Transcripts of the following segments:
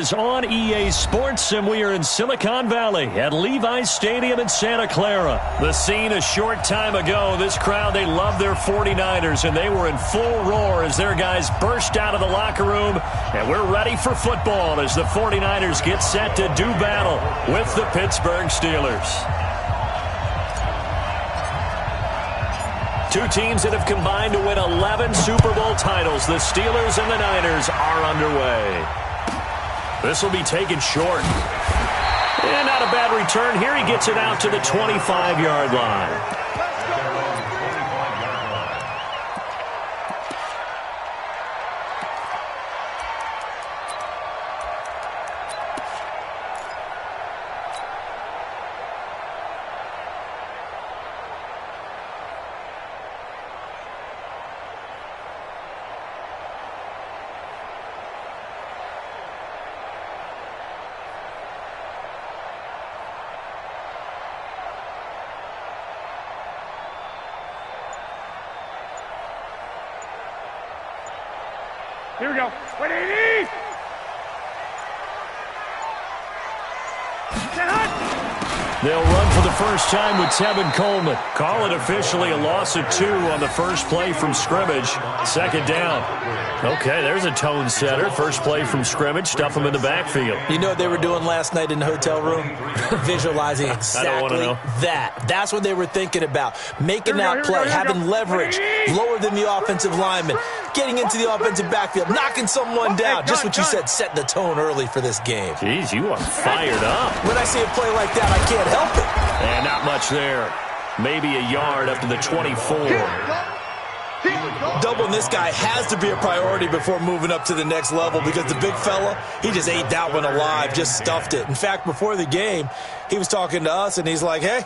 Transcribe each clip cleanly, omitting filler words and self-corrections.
Is on EA Sports, and we are in Silicon Valley at Levi's Stadium in Santa Clara. The scene a short time ago. This crowd, they love their 49ers, and they were in full roar as their guys burst out of the locker room. And we're ready for football as the 49ers get set to do battle with the Pittsburgh Steelers. Two teams that have combined to win 11 Super Bowl titles. The Steelers and the Niners are underway. This will be taken short. And not a bad return. Here he gets it out to the 25-yard line. Here we go. 180! They'll run for the first time with Tevin Coleman. Call it officially a loss of 2 on the first play from scrimmage. Second down. Okay, there's a tone setter. First play from scrimmage. Stuff them in the backfield. You know what they were doing last night in the hotel room? Visualizing exactly that. That's what they were thinking about. Making that play, having leverage, lower than the offensive lineman, getting into the offensive backfield, knocking someone down. Just what you said, setting the tone early for this game. Jeez, you are fired up. When I see a play like that, I can't help it. And not much there. Maybe a yard up to the 24. Doubling this guy has to be a priority before moving up to the next level because the big fella, he just ate that one alive, just stuffed it. In fact, before the game, he was talking to us, and he's like, hey,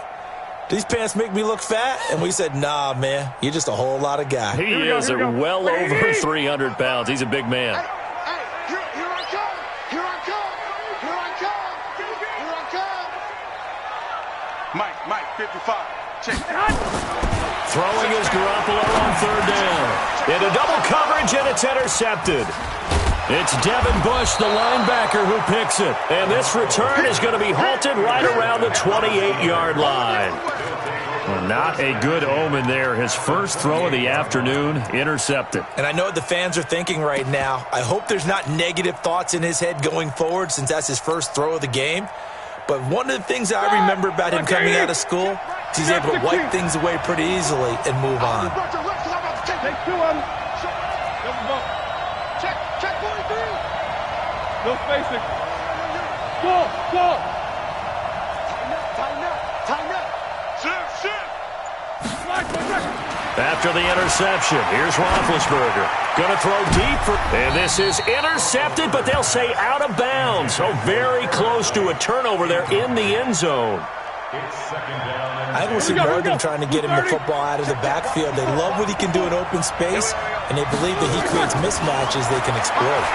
these pants make me look fat? And we said, nah, man, you're just a whole lot of guy. He is well over 300 pounds. He's a big man. Here I come! Here I come! Here I come! Here I come! Mike, 55. Check. Throwing is Garoppolo on third down. Into double coverage, and it's intercepted. It's Devin Bush, the linebacker, who picks it. And this return is going to be halted right around the 28-yard line. Well, not a good omen there. His first throw of the afternoon, intercepted. And I know what the fans are thinking right now. I hope there's not negative thoughts in his head going forward since that's his first throw of the game. But one of the things I remember about him coming out of school is he's able to wipe things away pretty easily and move on. Take 2 on. Check 43. No spacing. Go. Time up. Shift. After the interception, here's Roethlisberger. Going to throw deep. And this is intercepted, but they'll say out of bounds. So very close to a turnover there in the end zone. I don't see more than trying to get him the football out of the backfield. They love what he can do in open space, and they believe that he creates mismatches they can exploit.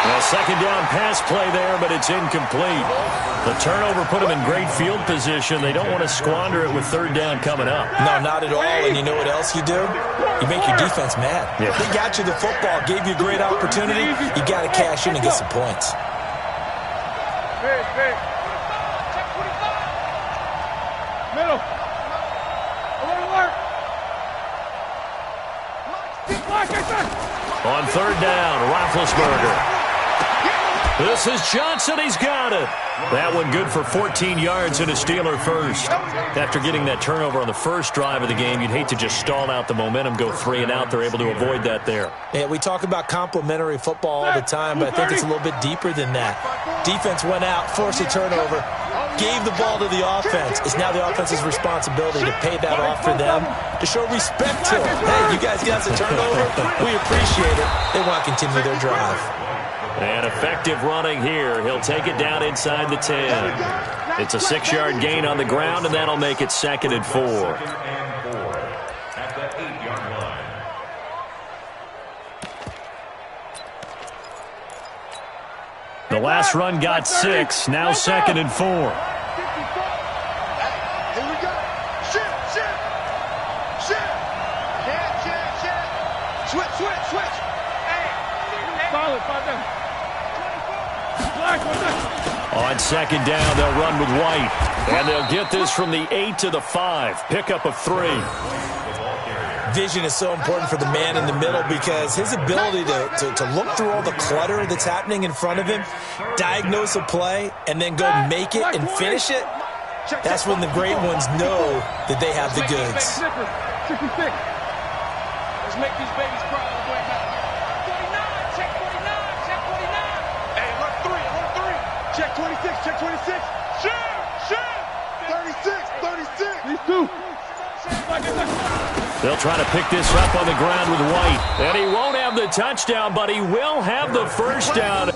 Well, second down pass play there, but it's incomplete. The turnover put them in great field position. They don't want to squander it with third down coming up. No, not at all. And you know what else you do? You make your defense mad. Yeah. They got you the football, gave you a great opportunity. You got to cash in and get some points. Hey. Middle. Alert. On third down, Roethlisberger. This is Johnson. He's got it. That one good for 14 yards and a Steeler first. After getting that turnover on the first drive of the game, you'd hate to just stall out the momentum, go 3 and out. They're able to avoid that there. Yeah, we talk about complementary football all the time, but I think it's a little bit deeper than that. Defense went out, forced a turnover, gave the ball to the offense. It's now the offense's responsibility to pay that off for them, to show respect to them. Hey, you guys got the turnover? We appreciate it. They want to continue their drive. And effective running here. He'll take it down inside the 10. It's a 6-yard gain on the ground, and that'll make it 2nd and 4. The last run got 6. Now 2nd and 4. Here we go. Shift. Switch. Hey. Solid, 5 down. On second down, they'll run with White. And they'll get this from the 8 to the 5. Pickup of 3. Vision is so important for the man in the middle because his ability to look through all the clutter that's happening in front of him, diagnose a play, and then go make it and finish it, that's when the great ones know that they have the goods. Let's make these babies cry all the way back. 49, check 49, check 49. Hey, alert 3, check 26, check 26. Shoot! 36, 36. These two. They'll try to pick this up on the ground with White. And he won't have the touchdown, but he will have the first down.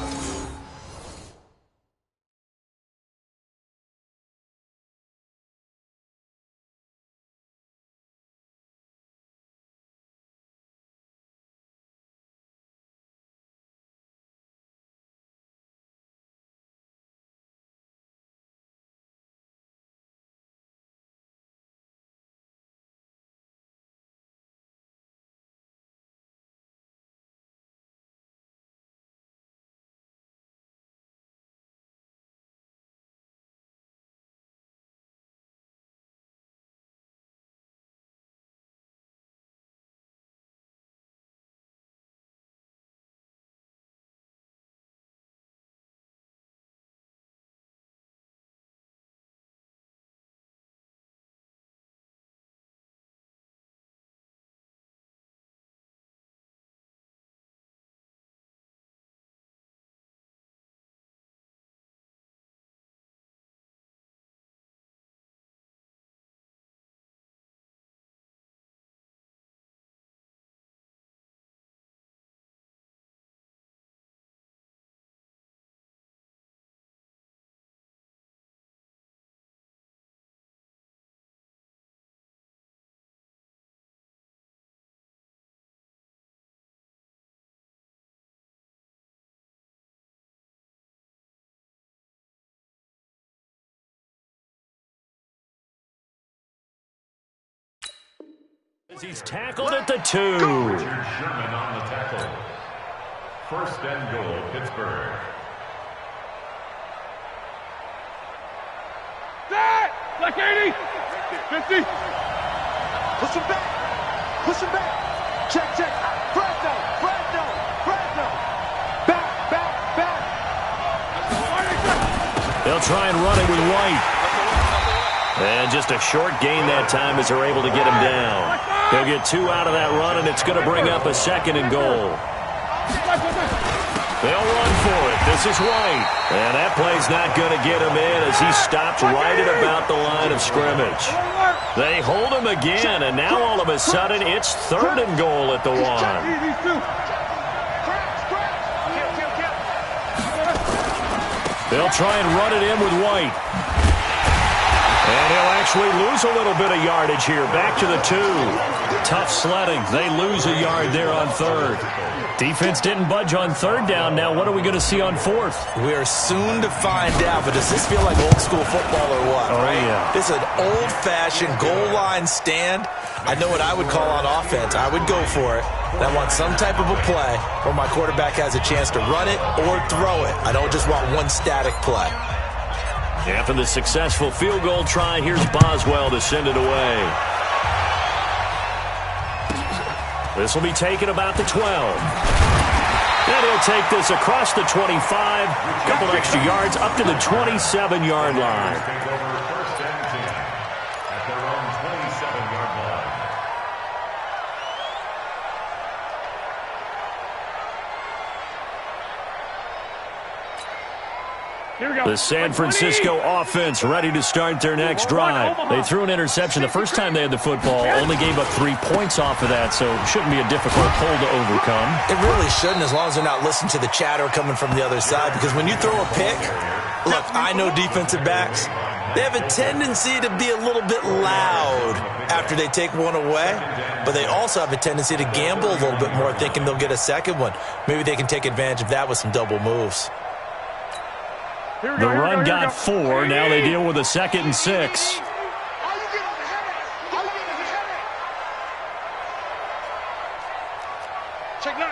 He's tackled at the 2. Sherman on the tackle. First and goal, Pittsburgh. Like 80, 50. Push him back. Push him back. Check. Fresno. Back. They'll try and run it with White. And just a short gain that time as they're able to get him down. They'll get 2 out of that run, and it's going to bring up a second and goal. They'll run for it. This is White. And that play's not going to get him in as he stops right at about the line of scrimmage. They hold him again, and now all of a sudden it's 3rd and goal at the 1. They'll try and run it in with White. And he'll actually lose a little bit of yardage here. Back to the 2. Tough sledding. They lose a yard there on 3rd. Defense didn't budge on 3rd down. Now what are we going to see on 4th? We are soon to find out, but does this feel like old school football or what? Oh, right? Yeah. This is an old-fashioned goal line stand. I know what I would call on offense. I would go for it. And I want some type of a play where my quarterback has a chance to run it or throw it. I don't just want one static play. After the successful field goal try, here's Boswell to send it away. This will be taken about the 12. And he'll take this across the 25. A couple extra yards up to the 27-yard line. Take over first and 10 at their own 27-yard line. The San Francisco offense ready to start their next drive. They threw an interception the first time they had the football, only gave up 3 points off of that, so it shouldn't be a difficult hole to overcome. It really shouldn't, as long as they're not listening to the chatter coming from the other side, because when you throw a pick, look, I know defensive backs, they have a tendency to be a little bit loud after they take one away, but they also have a tendency to gamble a little bit more, thinking they'll get a second one. Maybe they can take advantage of that with some double moves. The run got 4. Now they deal with a 2nd and 6. Check 9.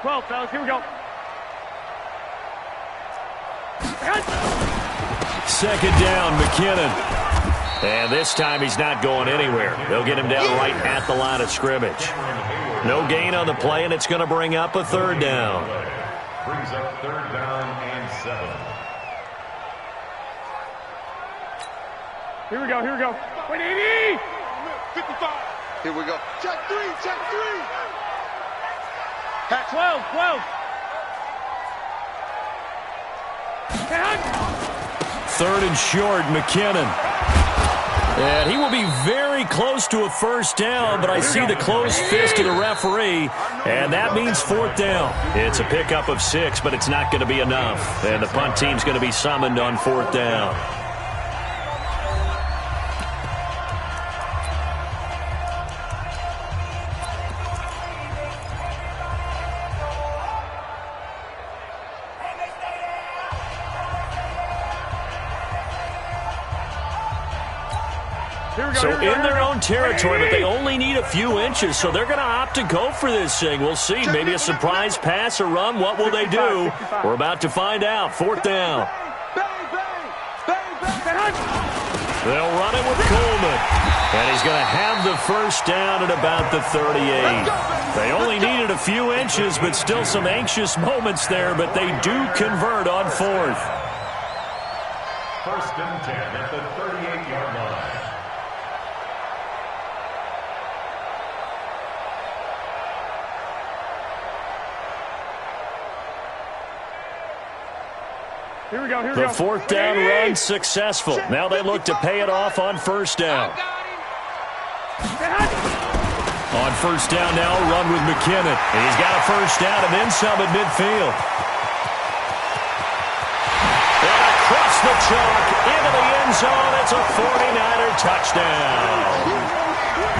12, fellas, here we go. Second down, McKinnon. And this time he's not going anywhere. They'll get him down right at the line of scrimmage. No gain on the play, and it's going to bring up a third down. Brings up third down and 7. Here we go, here we go. 180! 55. Here we go. Check 3, check 3. Hat 12, 12. Third and short, McKinnon. And he will be very close to a first down, but I see the closed fist of the referee, and that means fourth down. It's a pickup of 6, but it's not going to be enough. And the punt team's going to be summoned on fourth down. So in their own territory, but they only need a few inches, so they're going to opt to go for this thing. We'll see. Maybe a surprise pass or run. What will they do? We're about to find out. Fourth down. They'll run it with Coleman. And he's going to have the first down at about the 38. They only needed a few inches, but still some anxious moments there, but they do convert on fourth. First and 10 at the 38-yard line. Here we go, here we go. The fourth down run successful. Now they look to pay it off on first down. On first down now, run with McKinnon. He's got a first down and then some at midfield. And across the chalk into the end zone. It's a 49er touchdown.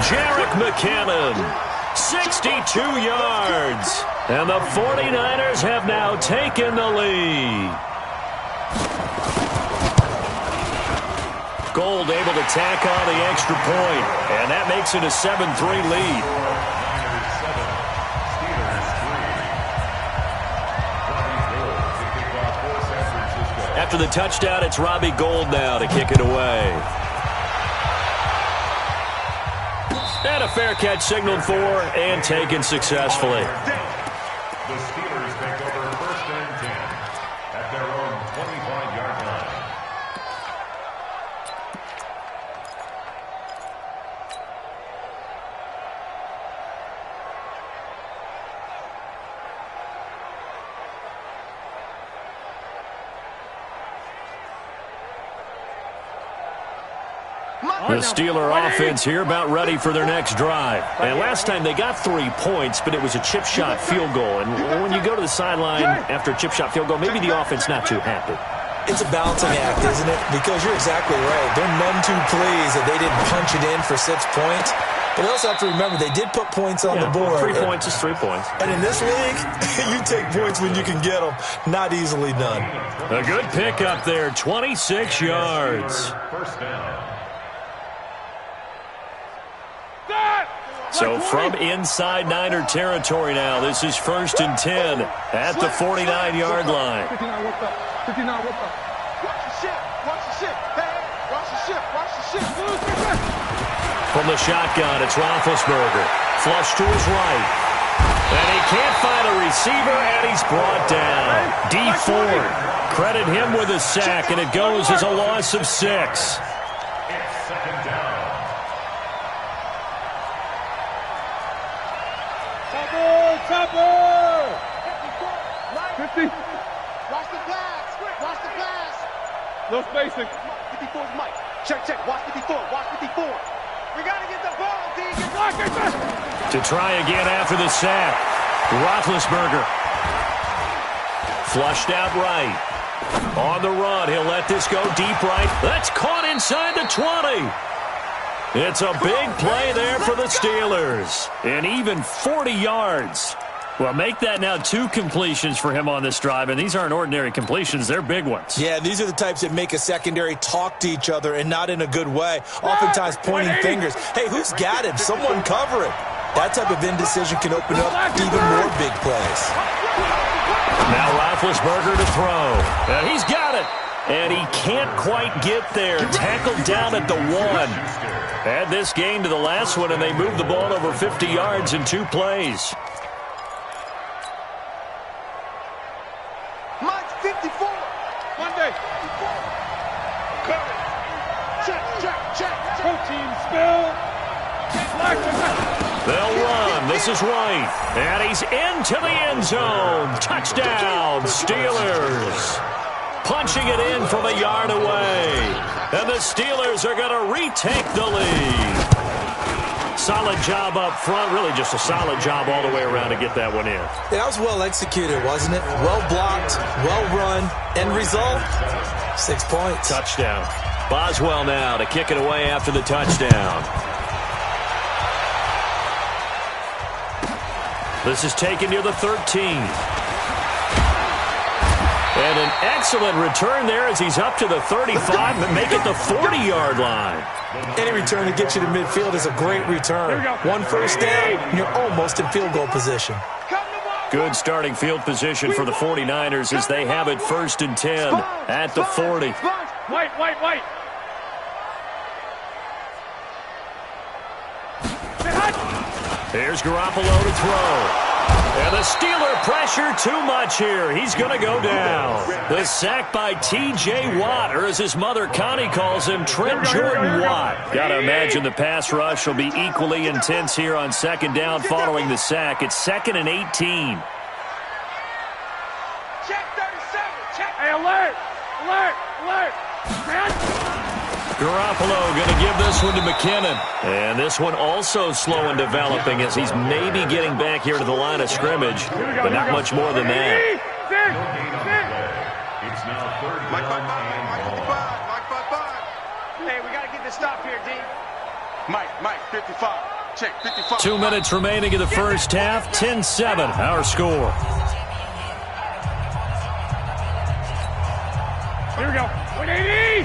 Jerick McKinnon, 62 yards. And the 49ers have now taken the lead. Gold able to tack on the extra point, and that makes it a 7-3 lead. After the touchdown, it's Robbie Gould now to kick it away. And a fair catch signaled for and taken successfully. The Steelers take over first and 10 at their own 25-yard line. The Steeler offense here about ready for their next drive. And last time they got 3 points, but it was a chip shot field goal. And when you go to the sideline after a chip shot field goal, maybe the offense not too happy. It's a balancing act, isn't it? Because you're exactly right. They're none too pleased that they didn't punch it in for 6 points. But you also have to remember, they did put points on the board. 3 points is 3 points. And in this league, you take points when you can get them. Not easily done. A good pickup there, 26 yards. First down. So from inside Niner territory now, this is first and 10 at the 49-yard line. 59 whipped up. 59 whipped up. Watch the ship. Watch the ship. Hey, watch the ship. Watch the ship. From the shotgun, it's Roethlisberger. Flush to his right. And he can't find a receiver, and he's brought down. D. Ford. Credit him with a sack, and it goes as a loss of 6. It's second down. Chopper! 50. Watch the pass. Watch the pass. No spacing. 54's Mike. Check, check. Watch 54. Watch 54. We got to get the ball, D. Get blocked. To try again after the sack. Roethlisberger. Flushed out right. On the run. He'll let this go deep right. That's caught inside the 20. It's a big play there for the Steelers. And even 40 yards. Well, make that now 2 completions for him on this drive, and these aren't ordinary completions. They're big ones. Yeah, these are the types that make a secondary talk to each other and not in a good way. Oftentimes pointing fingers. Hey, who's got him? Someone cover it. That type of indecision can open up even more big plays. Now Roethlisberger to throw. And he's got it. And he can't quite get there. Tackled down at the 1. Add this game to the last one, and they moved the ball over 50 yards in 2 plays. Mike's 54. Monday. Check. Protein spill. They'll run. This is White. And he's into the end zone. Touchdown, Steelers. Punching it in from a yard away. And the Steelers are going to retake the lead. Solid job up front. Really just a solid job all the way around to get that one in. That was well executed, wasn't it? Well blocked, well run. End result, 6 points. Touchdown. Boswell now to kick it away after the touchdown. This is taken near the 13. And an excellent return there as he's up to the 35, but make it the 40-yard line. Any return to get you to midfield is a great return. 1 first down, and you're almost in field goal position. Good starting field position for the 49ers as they have it 1st and 10 at the 40. White. Here's Garoppolo to throw. And the Steeler pressure too much here. He's going to go down. The sack by T.J. Watt, or as his mother Connie calls him, Trent Jordan Watt. Got to imagine the pass rush will be equally intense here on 2nd down following the sack. It's 2nd and 18. Check 37. Check. Hey, alert. Garoppolo going to give this one to McKinnon. And this one also slow in developing as he's maybe getting back here to the line of scrimmage, but not much more than that. It's now 3rd Mike down 55. Hey, we got to get this stop here, D. Mike, 55. Check, 55. 2 minutes remaining in the first half. 10-7, our score. Here we go.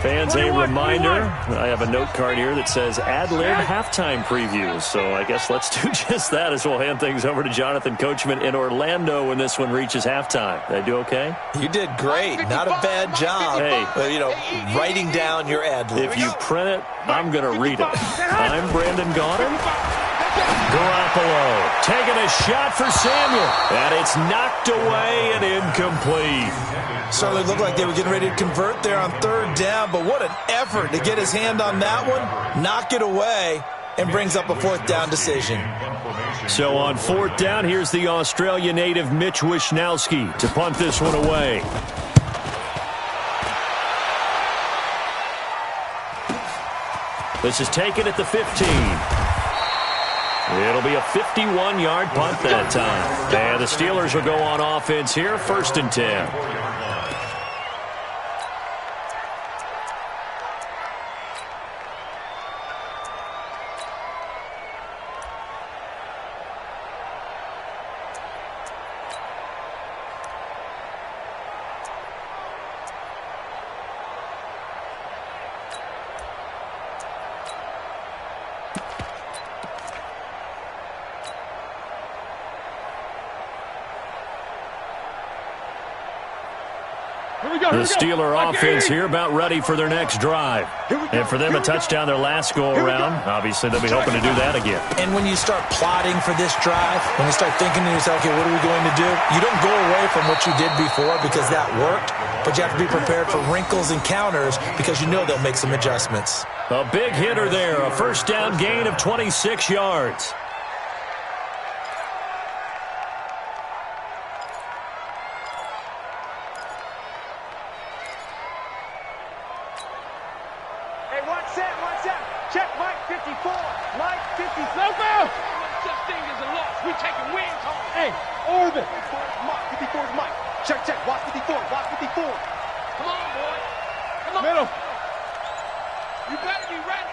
Fans, a reminder, I have a note card here that says ad-lib halftime previews. So I guess let's do just that as we'll hand things over to Jonathan Coachman in Orlando when this one reaches halftime. Did I do okay? You did great. Not a bad job. Hey. Writing down your ad-lib. If you print it, I'm going to read it. I'm Brandon Gaudin. Garoppolo taking a shot for Samuel. And it's knocked away and incomplete. Certainly looked like they were getting ready to convert there on 3rd down, but what an effort to get his hand on that one, knock it away, and brings up a 4th down decision. So on 4th down, here's the Australia native Mitch Wishnowski to punt this one away. This is taken at the 15. It'll be a 51-yard punt that time. And the Steelers will go on offense here, 1st and 10. The Steeler offense here about ready for their next drive. And for them, a touchdown their last go-around. Obviously, they'll be hoping to do that again. And when you start plotting for this drive, when you start thinking to yourself, okay, what are we going to do? You don't go away from what you did before because that worked, but you have to be prepared for wrinkles and counters because you know they'll make some adjustments. A big hitter there, a 1st down gain of 26 yards. Check Mike 54. Mike 54. No foul. Such thing as a loss. We taking wins home. Hey, Orbit. 54 is Mike. Check. Watch 54. Watch 54. Come on, boy. Come on. Middle. You better be ready.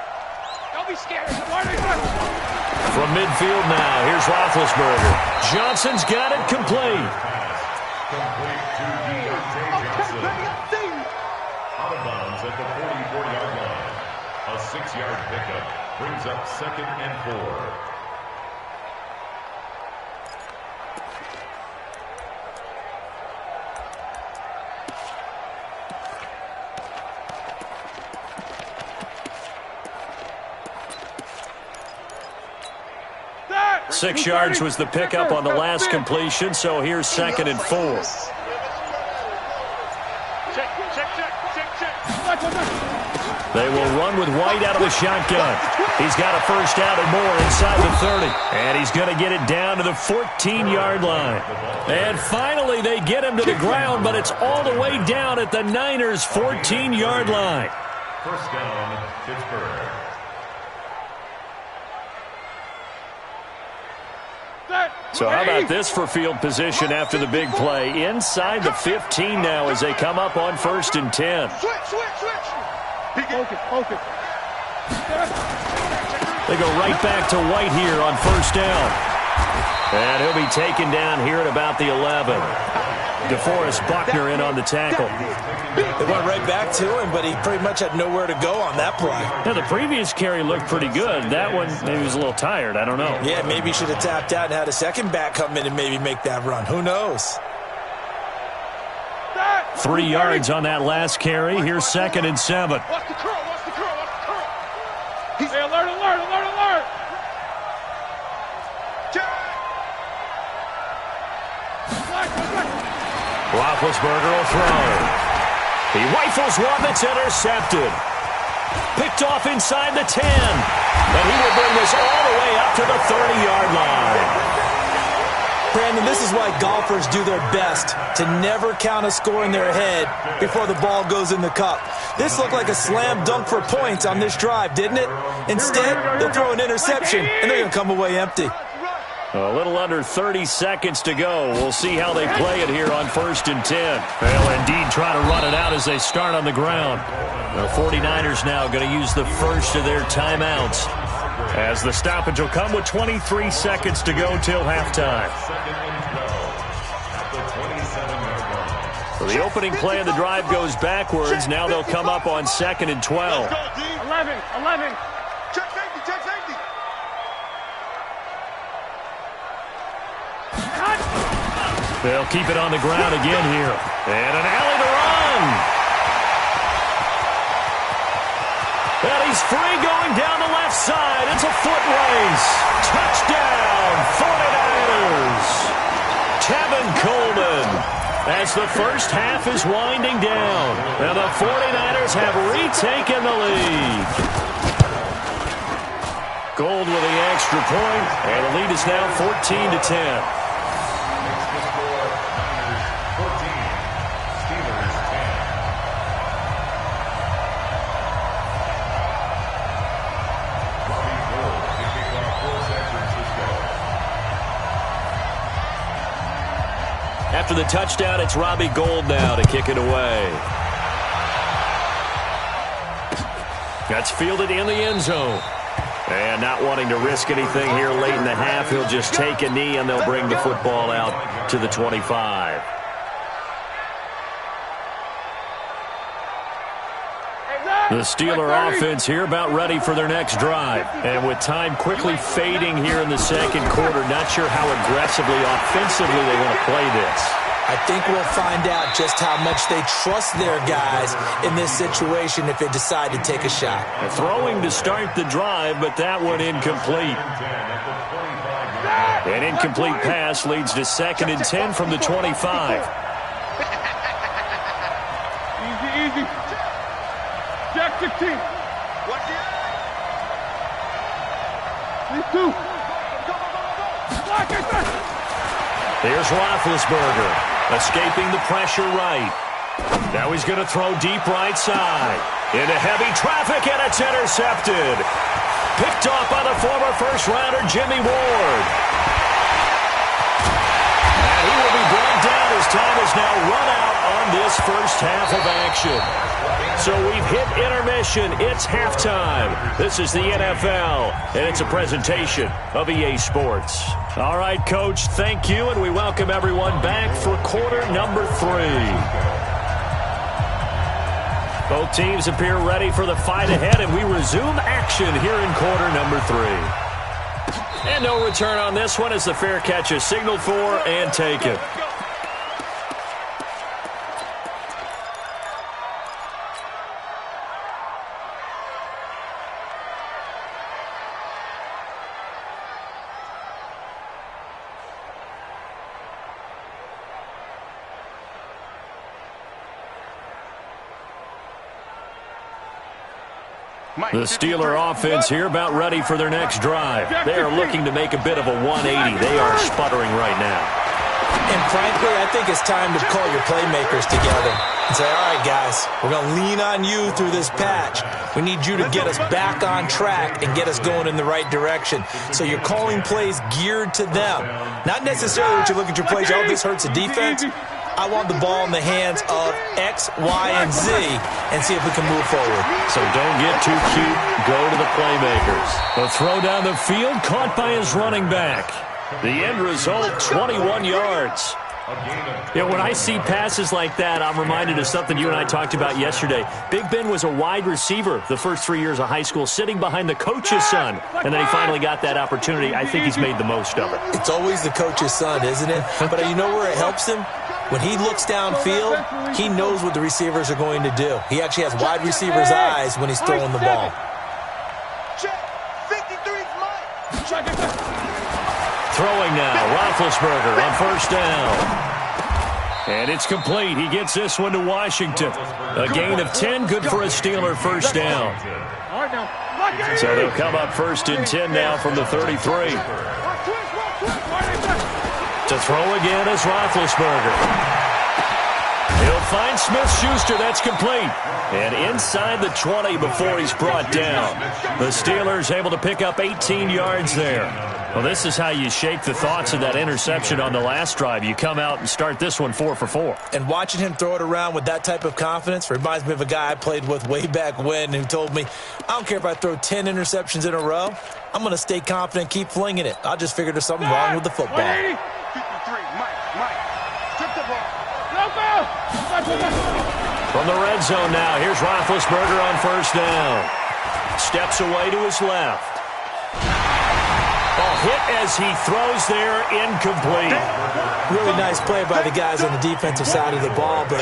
Don't be scared. From midfield now, here's Roethlisberger. Johnson's got it complete. Complete to Deontay Johnson. Out of bounds at the 44-yard line. A 6-yard pickup brings up 2nd and 4. 6 yards was the pickup on the last completion, so here's 2nd and 4. They will run with White out of the shotgun. He's got a first down and more inside the 30. And he's going to get it down to the 14-yard line. And finally, they get him to the ground, but it's all the way down at the Niners' 14-yard line. First down, Pittsburgh. So how about this for field position after the big play? Inside the 15 now as they come up on 1st and 10. Focus. They go right back to White here on 1st down. And he'll be taken down here at about the 11. DeForest Buckner in on the tackle. They went right back to him, but he pretty much had nowhere to go on that play. Now, the previous carry looked pretty good. That one, maybe he was a little tired. I don't know. Yeah, maybe he should have tapped out and had a second back come in and maybe make that run. Who knows? 3 yards on that last carry. Here's 2nd and 7. Watch the curl. Hey, alert. Roethlisberger will throw. He rifles one that's intercepted. Picked off inside the 10. And he will bring this all the way up to the 30-yard line. Brandon, this is why golfers do their best to never count a score in their head before the ball goes in the cup. This looked like a slam dunk for points on this drive, didn't it? Instead, they'll throw an interception, and they're going to come away empty. A little under 30 seconds to go. We'll see how they play it here on 1st and 10. They'll indeed try to run it out as they start on the ground. The 49ers now going to use the first of their timeouts, as the stoppage will come with 23 seconds to go till halftime. So the opening play of the drive goes backwards. Now they'll come up on 2nd and 12. 11. Check safety. They'll keep it on the ground again here. And an alley to run. And he's free going down the left side. It's a foot race. Touchdown, 49ers. Tevin Coleman, as the first half is winding down. And the 49ers have retaken the lead. Gold with the extra point, and the lead is now 14-10. After the touchdown, it's Robbie Gould now to kick it away. That's fielded in the end zone. And not wanting to risk anything here late in the half, he'll just take a knee and they'll bring the football out to the 25. The Steeler offense here about ready for their next drive. And with time quickly fading here in the second quarter, not sure how aggressively, offensively they want to play this. I think we'll find out just how much they trust their guys in this situation if they decide to take a shot. Throwing to start the drive, but that one incomplete. An incomplete pass leads to 2nd and 10 from the 25. Easy. Jack 16. Watch it. These two. Here's Roethlisberger, escaping the pressure right. Now he's going to throw deep right side. Into heavy traffic, and it's intercepted. Picked off by the former first-rounder Jimmy Ward. And he will be brought down as time is now run out on this first half of action. So we've hit intermission. It's halftime. This is the NFL, and it's a presentation of EA Sports. All right, Coach, thank you, and we welcome everyone back for quarter number 3. Both teams appear ready for the fight ahead, and we resume action here in quarter number 3. And no return on this one as the fair catch is signaled for and taken. The Steeler offense here about ready for their next drive. They are looking to make a bit of a 180. They are sputtering right now. And frankly, I think it's time to call your playmakers together and say, all right, guys, we're going to lean on you through this patch. We need you to get us back on track and get us going in the right direction. So you're calling plays geared to them. Not necessarily that you look at your plays, oh, this hurts the defense. I want the ball in the hands of X, Y, and Z and see if we can move forward. So don't get too cute. Go to the playmakers. The throw down the field caught by his running back. The end result, 21 yards. Yeah, when I see passes like that, I'm reminded of something you and I talked about yesterday. Big Ben was a wide receiver the first 3 years of high school, sitting behind the coach's son, and then he finally got that opportunity. I think he's made the most of it. It's always the coach's son, isn't it? But you know where it helps him? When he looks downfield, he knows what the receivers are going to do. He actually has wide receivers' eyes when he's throwing the ball. Throwing now, Roethlisberger on first down. And it's complete. He gets this one to Washington. A gain of 10, good for a Steeler first down. So they'll come up first and 10 now from the 33. To throw again is Roethlisberger. He'll find Smith-Schuster. That's complete. And inside the 20 before he's brought down. The Steelers able to pick up 18 yards there. Well, this is how you shake the thoughts of that interception on the last drive. You come out and start this one 4 for 4. And watching him throw it around with that type of confidence reminds me of a guy I played with way back when who told me, I don't care if I throw 10 interceptions in a row. I'm going to stay confident, keep flinging it. I just figured there's something wrong with the football. From the red zone now, here's Roethlisberger on first down. Steps away to his left. Ball hit as he throws there, incomplete. Really nice play by the guys on the defensive side of the ball, but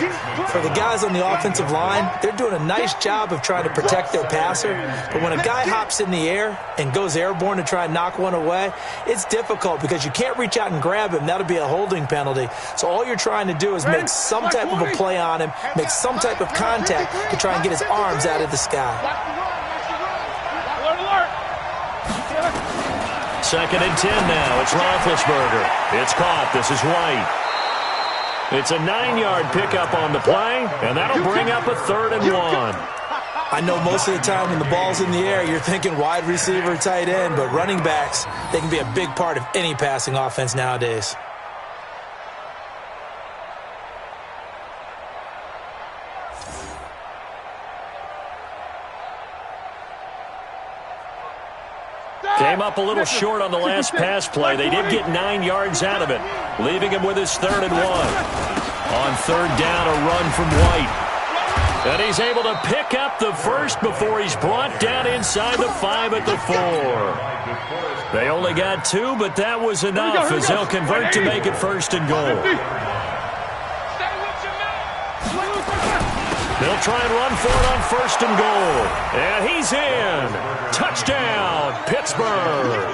for the guys on the offensive line, they're doing a nice job of trying to protect their passer. But when a guy hops in the air and goes airborne to try and knock one away, it's difficult because you can't reach out and grab him. That'll be a holding penalty. So all you're trying to do is make some type of a play on him, make some type of contact to try and get his arms out of the sky. Second and 10 now. It's Roethlisberger. It's caught. This is White. It's a 9-yard pickup on the play, and that'll bring up a 3rd and 1. I know most of the time when the ball's in the air, you're thinking wide receiver, tight end, but running backs, they can be a big part of any passing offense nowadays. Came up a little short on the last pass play. They did get 9 yards out of it, leaving him with his 3rd and 1. On 3rd down, a run from White. And he's able to pick up the first before he's brought down inside the 5 at the 4. They only got 2, but that was enough as they'll convert to make it 1st and goal. They'll try and run for it on 1st and goal. And he's in. Touchdown, Pittsburgh.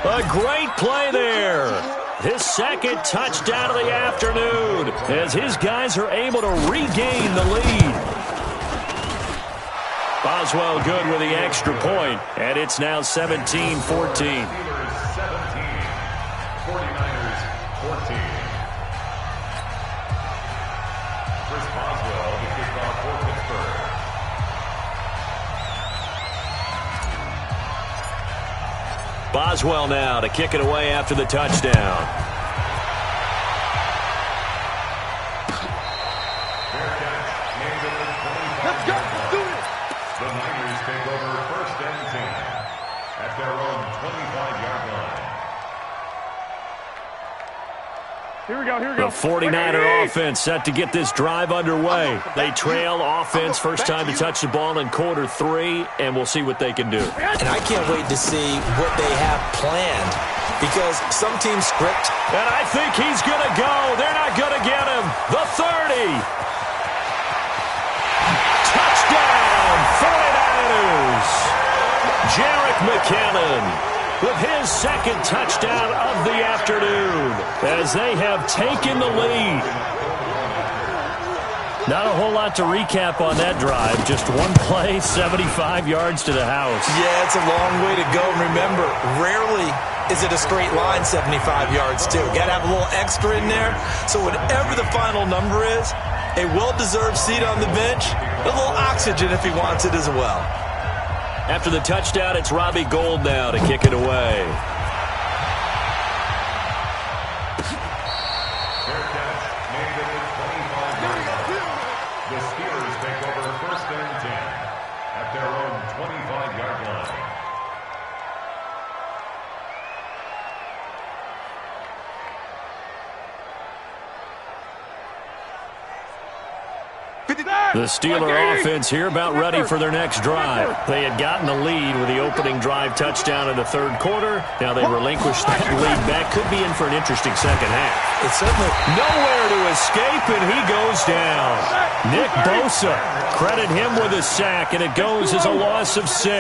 A great play there. His 2nd touchdown of the afternoon as his guys are able to regain the lead. Boswell good with the extra point, and it's now 17-14. Boswell now to kick it away after the touchdown. Let's go. Let's do it. The Niners take over 1st and 10 at their own 25-yard line. Here we go, here we go. The 49er offense set to get this drive underway. They trail offense, first time to touch the ball in quarter 3, and we'll see what they can do. And I can't wait to see what they have planned because some teams script. And I think he's going to go. They're not going to get him. The 30. Touchdown, 49ers. Jerick McKinnon with his 2nd touchdown of the afternoon as they have taken the lead. Not a whole lot to recap on that drive. Just one play, 75 yards to the house. Yeah, it's a long way to go. Remember, rarely is it a straight line 75 yards, too. Got to have a little extra in there. So whatever the final number is, a well-deserved seat on the bench, a little oxygen if he wants it as well. After the touchdown, it's Robbie Gould now to kick it away. The Steelers take over 1st and 10 at their own 25-yard line. The Steeler offense here about ready for their next drive. They had gotten the lead with the opening drive touchdown in the 3rd quarter. Now they relinquish that lead back. Could be in for an interesting second half. It's certainly nowhere to escape, and he goes down. Nick Bosa, credit him with a sack, and it goes as a loss of 6.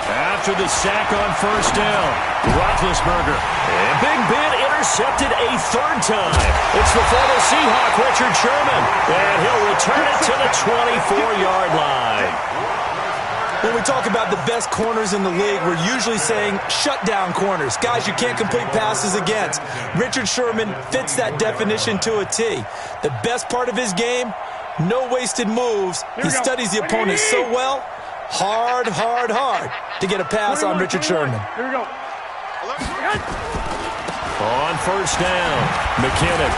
After the sack on 1st down, Roethlisberger, and Big Ben intercepted a 3rd time. It's the former Seahawk, Richard Sherman, and he'll return it to the 24-yard line. When we talk about the best corners in the league, we're usually saying shutdown corners, guys you can't complete passes against. Richard Sherman fits that definition to a T. The best part of his game, no wasted moves. He studies the opponent so well. Hard to get a pass on Richard Sherman. Here we go. On 1st down, McKinnon.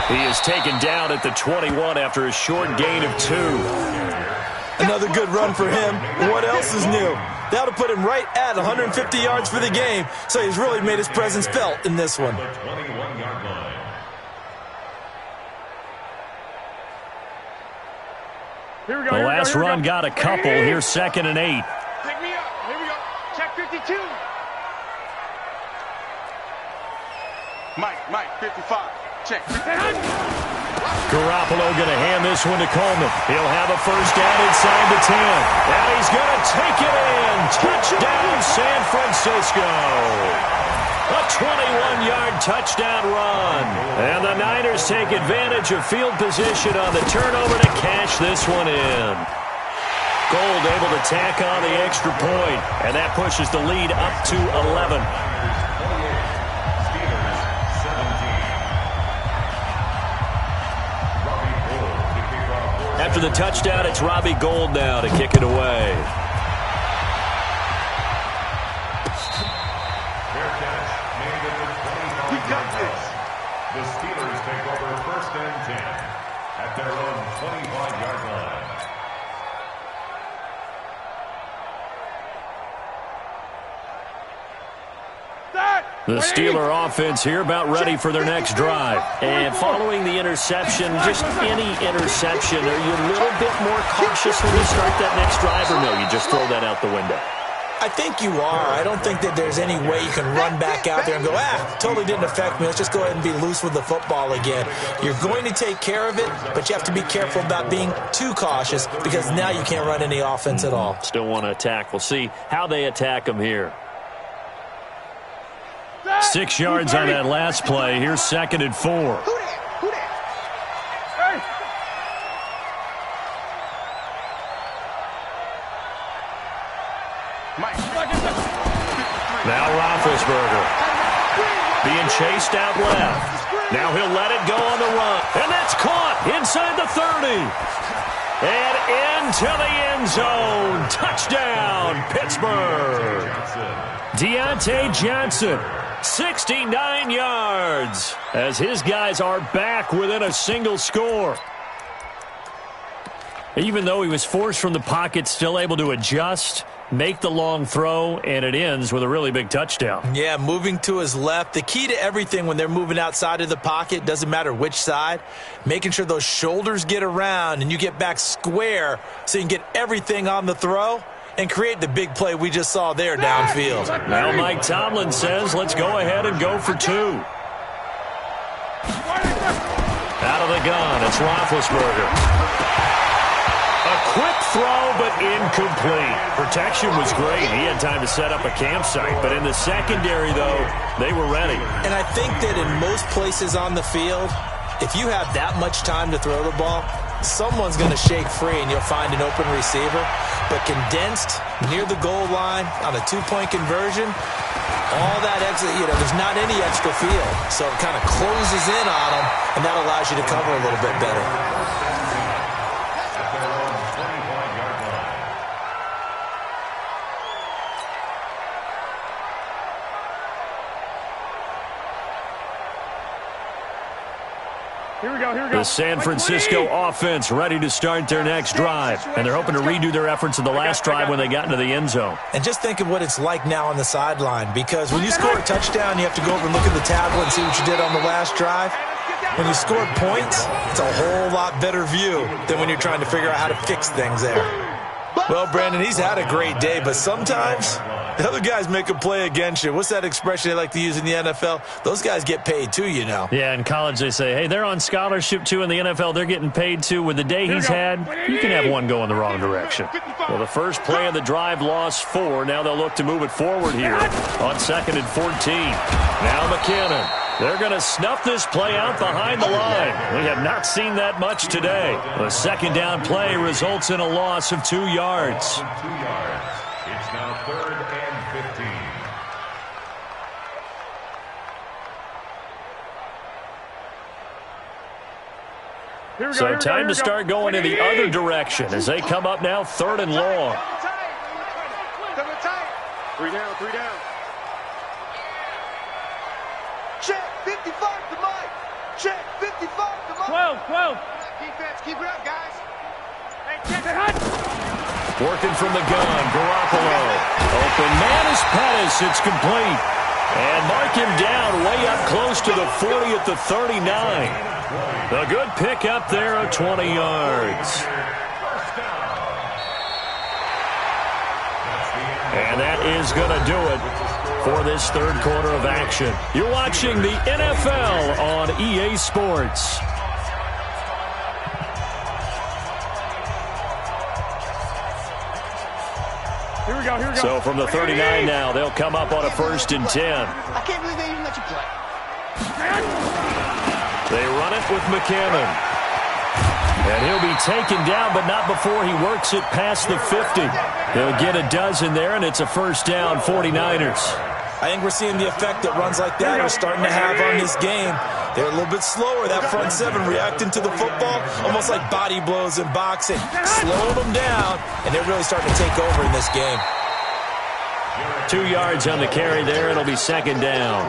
He is taken down at the 21 after a short gain of 2. Another good run for him. What else is new? That'll put him right at 150 yards for the game, so he's really made his presence felt in this one. Here we go. The last run got a couple. Here's 2nd and 8. Pick me up. Here we go. Check 52. Mike, 55. Check. Garoppolo going to hand this one to Coleman. He'll have a 1st down inside the 10. And he's going to take it in. Touchdown, San Francisco. A 21-yard touchdown run. And the Niners take advantage of field position on the turnover to cash this one in. Gould able to tack on the extra point, and that pushes the lead up to 11. After the touchdown, it's Robbie Gould now to kick it away. The Steelers take over 1st and 10 at their own 25-yard line. The Steeler offense here about ready for their next drive. And following the interception, just any interception, are you a little bit more cautious when you start that next drive, or no, you just throw that out the window? I think you are. I don't think that there's any way you can run back out there and go, totally didn't affect me. Let's just go ahead and be loose with the football again. You're going to take care of it, but you have to be careful about being too cautious because now you can't run any offense at all. Still want to attack. We'll see how they attack them here. 6 yards on that last play. Here's 2nd and 4. Now Roethlisberger being chased out left. Now he'll let it go on the run. And that's caught inside the 30. And into the end zone. Touchdown, Pittsburgh. Deontay Johnson, 69 yards, as his guys are back within a single score. Even though he was forced from the pocket, still able to adjust, make the long throw, and it ends with a really big touchdown. Yeah, moving to his left. The key to everything when they're moving outside of the pocket, doesn't matter which side, making sure those shoulders get around and you get back square so you can get everything on the throw and create the big play we just saw there downfield. Now Mike Tomlin says, let's go ahead and go for 2. Out of the gun, it's Roethlisberger. A quick throw, but incomplete. Protection was great. He had time to set up a campsite. But in the secondary, though, they were ready. And I think that in most places on the field, If you have that much time to throw the ball, someone's going to shake free and you'll find an open receiver. But condensed near the goal line on a two-point conversion, all that extra, there's not any extra field. So it kind of closes in on them, and that allows you to cover a little bit better. Here we go. The San Francisco offense ready to start their next drive. And they're hoping to redo their efforts in the last drive when they got into the end zone. And just think of what it's like now on the sideline, because when you score a touchdown, you have to go over and look at the tablet and see what you did on the last drive. When you scored points, it's a whole lot better view than when you're trying to figure out how to fix things there. Well, Brandon, he's had a great day, but sometimes the other guys make a play against you. What's that expression they like to use in the NFL? Those guys get paid too, Yeah, in college they say, hey, they're on scholarship too. In the NFL, they're getting paid too. With the day he's had, you can have one go in the wrong direction. Well, the first play of the drive lost 4. Now they'll look to move it forward here on 2nd and 14. Now McKinnon. They're going to snuff this play out behind the line. We have not seen that much today. The second down play results in a loss of 2 yards. It's now 3rd and 15. So time to start going in the other direction as they come up now 3rd and long. 3 down. Check, 55 to Mike. Check, 55 to Mike. 12. Defense, keep it up, guys. Hey, check it. Working from the gun, Garoppolo. Open man is Pettis. It's complete. And mark him down way up close to the 40 at the 39. A good pick up there of 20 yards. And that is going to do it for this third quarter of action. You're watching the NFL on EA Sports. Here we go. So from the 39 now, they'll come up on a 1st and 10. I can't believe they even let you play. They run it with McKinnon. And he'll be taken down, but not before he works it past the 50. He'll get a dozen there, and it's a 1st down, 49ers. I think we're seeing the effect that runs like that are starting to have on this game. They're a little bit slower, that front 7, reacting to the football, almost like body blows in boxing. Slowing them down, and they're really starting to take over in this game. 2 yards on the carry there. It'll be 2nd down.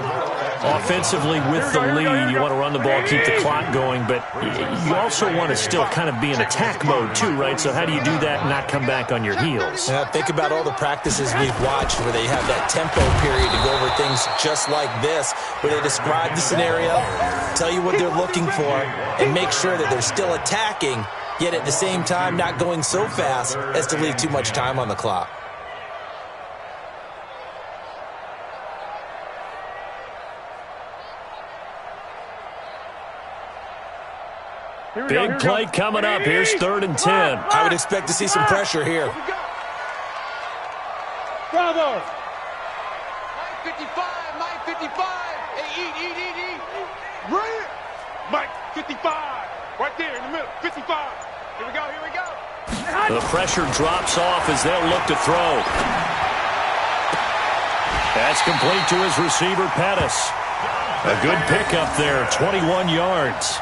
Offensively with the lead, you want to run the ball, keep the clock going, but you also want to still kind of be in attack mode too, right? So how do you do that and not come back on your heels? Yeah, think about all the practices we've watched where they have that tempo period to go over things just like this, where they describe the scenario, tell you what they're looking for, and make sure that they're still attacking, yet at the same time not going so fast as to leave too much time on the clock. Big play coming up. Here's 3rd and 10. I would expect to see some pressure here. Bravo. Mike 55. Hey, eat. Right. Mike 55. Right there in the middle. 55. Here we go. The pressure drops off as they'll look to throw. That's complete to his receiver, Pettis. A good pickup there, 21 yards.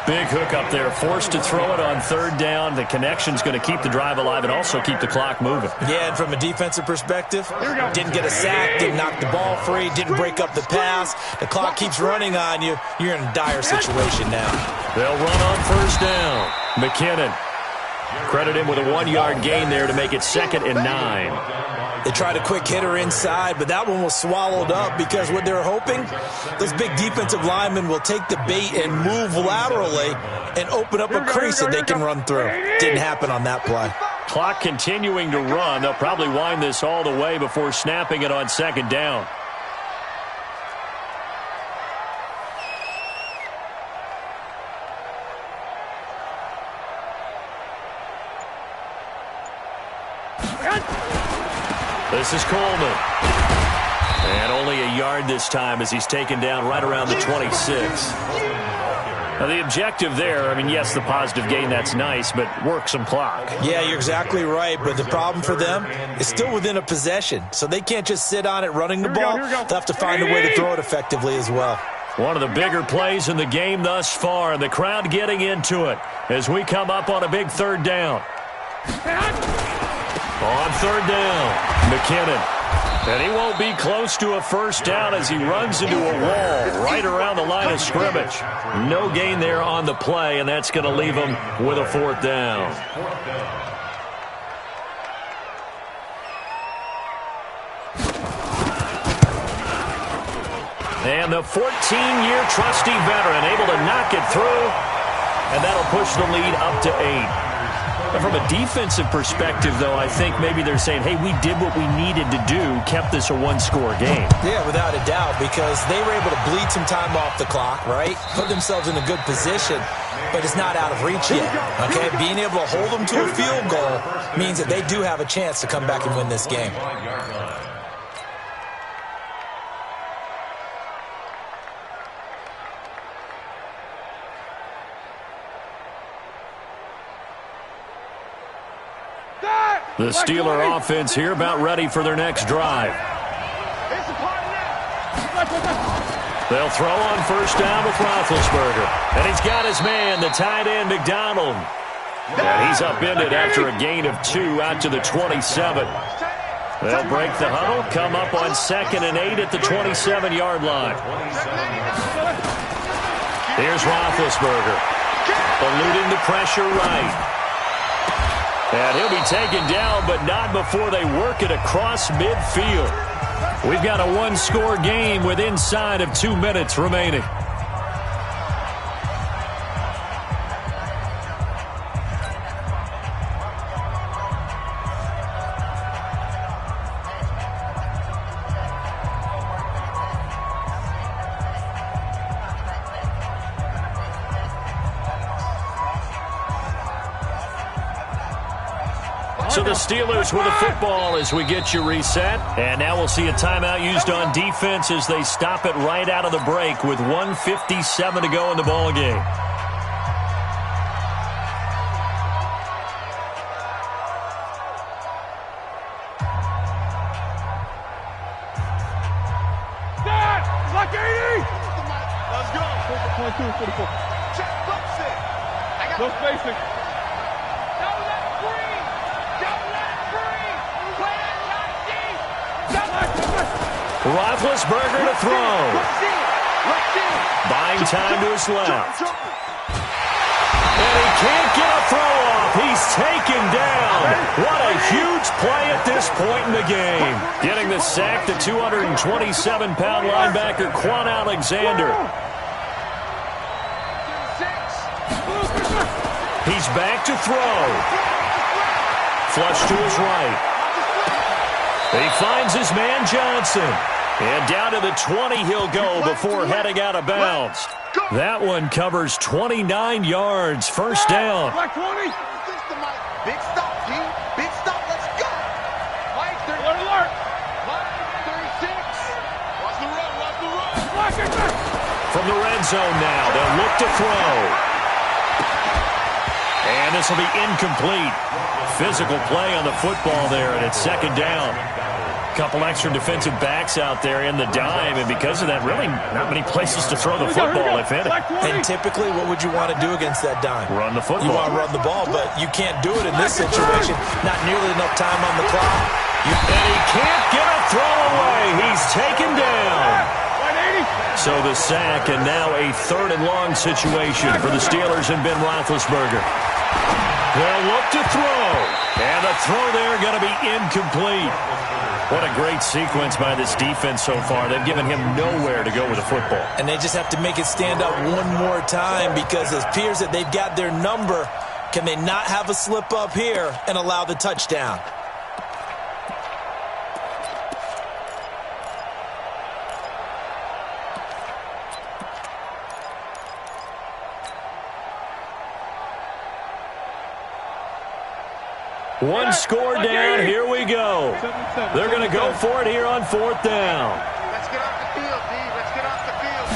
Big hook up there, forced to throw it on 3rd down. The connection's going to keep the drive alive and also keep the clock moving. Yeah, and from a defensive perspective, didn't get a sack, didn't knock the ball free, didn't break up the pass. The clock keeps running on you. You're in a dire situation now. They'll run on 1st down. McKinnon. Credit him with a 1-yard gain there to make it 2nd and 9. They tried a quick hitter inside, but that one was swallowed up because what they're hoping, those big defensive linemen will take the bait and move laterally and open up a crease that they can run through. Didn't happen on that play. Clock continuing to run. They'll probably wind this all the way before snapping it on 2nd down. This is Coleman. And only a yard this time as he's taken down right around the 26. Now, the objective there, I mean, yes, the positive gain, that's nice, but work some clock. Yeah, you're exactly right, but the problem for them is still within a possession, so they can't just sit on it running the ball. They'll have to find a way to throw it effectively as well. One of the bigger plays in the game thus far, and the crowd getting into it as we come up on a big third down. On third down, McKinnon. And he won't be close to a first down as he runs into a wall right around the line of scrimmage. No gain there on the play, and that's going to leave him with a fourth down. And the 14-year trusty veteran able to knock it through, and that'll push the lead up to 8. From a defensive perspective, though, I think maybe they're saying, hey, we did what we needed to do, kept this a one-score game. Yeah, without a doubt, because they were able to bleed some time off the clock, right? Put themselves in a good position, but it's not out of reach yet, okay? Being able to hold them to a field goal means that they do have a chance to come back and win this game. The Steeler offense here about ready for their next drive. They'll throw on first down with Roethlisberger. And he's got his man, the tight end, McDonald. And he's upended after a gain of 2 out to the 27. They'll break the huddle, come up on 2nd and 8 at the 27-yard line. Here's Roethlisberger, eluding the pressure right. And he'll be taken down, but not before they work it across midfield. We've got a one-score game with inside of 2 minutes remaining. So the Steelers with the football as we get you reset. And now we'll see a timeout used on defense as they stop it right out of the break with 1:57 to go in the ball game. Lock 80! Let's go. 22, 44. Check, bumps it. No spacing. Roethlisberger to throw. Buying time to his left. And he can't get a throw off. He's taken down. What a huge play at this point in the game. Getting the sack, the 227-pound linebacker, Quan Alexander. He's back to throw. Flush to his right. He finds his man Johnson. And down to the 20 he'll go before heading out of bounds. That one covers 29 yards. First down. Big stop, G. Big stop. Let's go. Mike, alert. Mike, 36. Watch the run. Watch the run. From the red zone now, they'll look to throw. And this will be incomplete. Physical play on the football there, and it's second down. Couple extra defensive backs out there in the dime, and because of that, really not many places to throw the football, if any. And typically, what would you want to do against that dime? Run the football. You want to run the ball, but you can't do it in this situation. Not nearly enough time on the clock. And he can't get a throw away. He's taken down. So the sack, and now a 3rd and long situation for the Steelers and Ben Roethlisberger. They'll look to throw. And the throw there going to be incomplete. What a great sequence by this defense so far. They've given him nowhere to go with the football. And they just have to make it stand up one more time because it appears that they've got their number. Can they not have a slip up here and allow the touchdown? One score down. Here we go. They're going to go for it here on 4th down. Let's get off the field, D. Let's get off the field, D.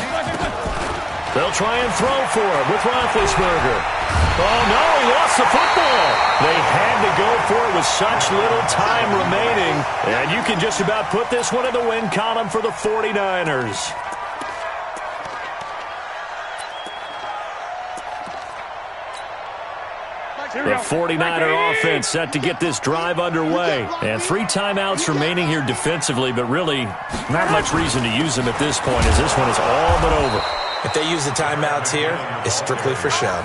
They'll try and throw for it with Roethlisberger. Oh, no, he lost the football. They had to go for it with such little time remaining. And you can just about put this one in the win column for the 49ers. The 49er offense set to get this drive underway. And 3 timeouts remaining here defensively, but really not much reason to use them at this point as this one is all but over. If they use the timeouts here, it's strictly for show.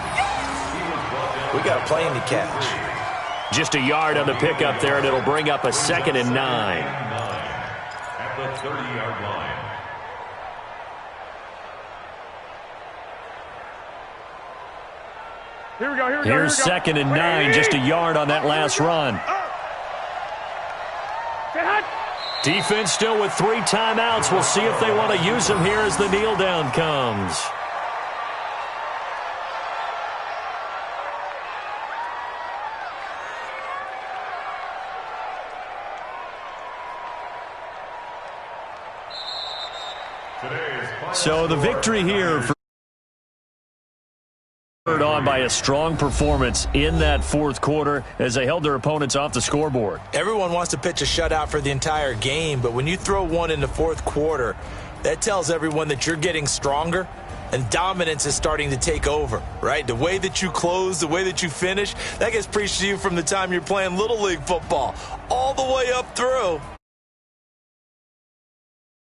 We got a plane to catch. Just a yard on the pickup there, and it'll bring up a 2nd and 9. At the 30-yard line. Here we go. Here's 2nd and 9, just a yard on that last run. Defense still with 3 timeouts. We'll see if they want to use them here as the kneel down comes. So the victory here for on by a strong performance in that 4th quarter as they held their opponents off the scoreboard. Everyone wants to pitch a shutout for the entire game, but when you throw one in the 4th quarter, that tells everyone that you're getting stronger and dominance is starting to take over, right? The way that you close, the way that you finish, that gets preached to you from the time you're playing Little League football all the way up through.